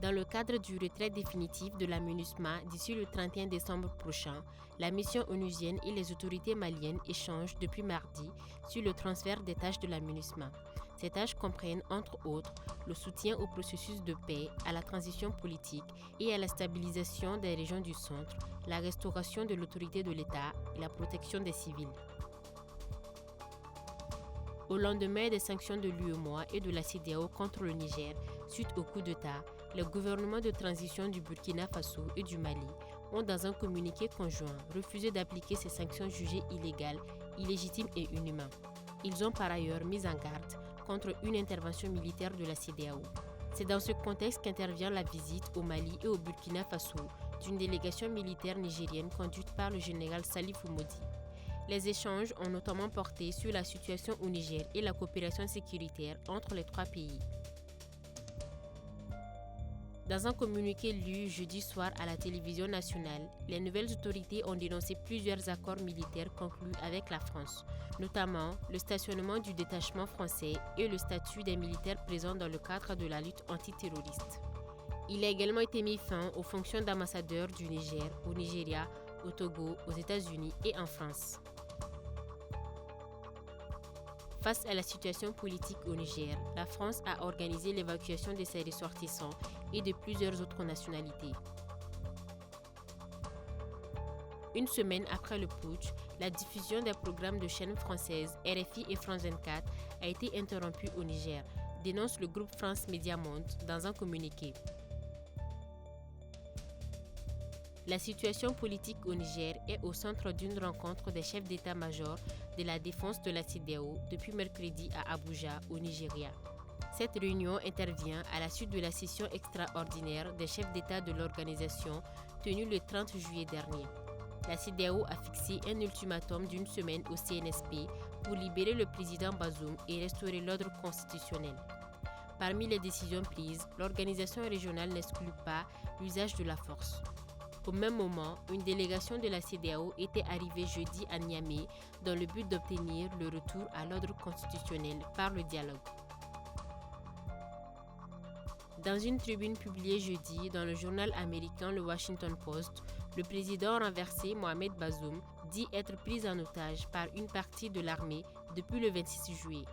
Dans le cadre du retrait définitif de la MINUSMA d'ici le 31 décembre prochain, la mission onusienne et les autorités maliennes échangent depuis mardi sur le transfert des tâches de la MINUSMA. Ces tâches comprennent, entre autres, le soutien au processus de paix, à la transition politique et à la stabilisation des régions du centre, la restauration de l'autorité de l'État et la protection des civils. Au lendemain des sanctions de l'UEMOA et de la CEDEAO contre le Niger, suite au coup d'État, les gouvernements de transition du Burkina Faso et du Mali ont, dans un communiqué conjoint, refusé d'appliquer ces sanctions jugées illégales, illégitimes et inhumaines. Ils ont par ailleurs mis en garde contre une intervention militaire de la CEDEAO. C'est dans ce contexte qu'intervient la visite au Mali et au Burkina Faso d'une délégation militaire nigérienne conduite par le général Salifou Modi. Les échanges ont notamment porté sur la situation au Niger et la coopération sécuritaire entre les trois pays. Dans un communiqué lu jeudi soir à la télévision nationale, les nouvelles autorités ont dénoncé plusieurs accords militaires conclus avec la France, notamment le stationnement du détachement français et le statut des militaires présents dans le cadre de la lutte antiterroriste. Il a également été mis fin aux fonctions d'ambassadeur du Niger au Nigeria, au Togo, aux États-Unis et en France. Face à la situation politique au Niger, la France a organisé l'évacuation de ses ressortissants et de plusieurs autres nationalités. Une semaine après le putsch, la diffusion des programmes de chaînes françaises RFI et France 24 a été interrompue au Niger, dénonce le groupe France Média Monde dans un communiqué. La situation politique au Niger est au centre d'une rencontre des chefs d'état-major de la défense de la CEDEAO depuis mercredi à Abuja, au Nigeria. Cette réunion intervient à la suite de la session extraordinaire des chefs d'État de l'organisation tenue le 30 juillet dernier. La CEDEAO a fixé un ultimatum d'une semaine au CNSP pour libérer le président Bazoum et restaurer l'ordre constitutionnel. Parmi les décisions prises, l'organisation régionale n'exclut pas l'usage de la force. Au même moment, une délégation de la CEDEAO était arrivée jeudi à Niamey dans le but d'obtenir le retour à l'ordre constitutionnel par le dialogue. Dans une tribune publiée jeudi dans le journal américain le Washington Post, le président renversé Mohamed Bazoum dit être pris en otage par une partie de l'armée depuis le 26 juillet.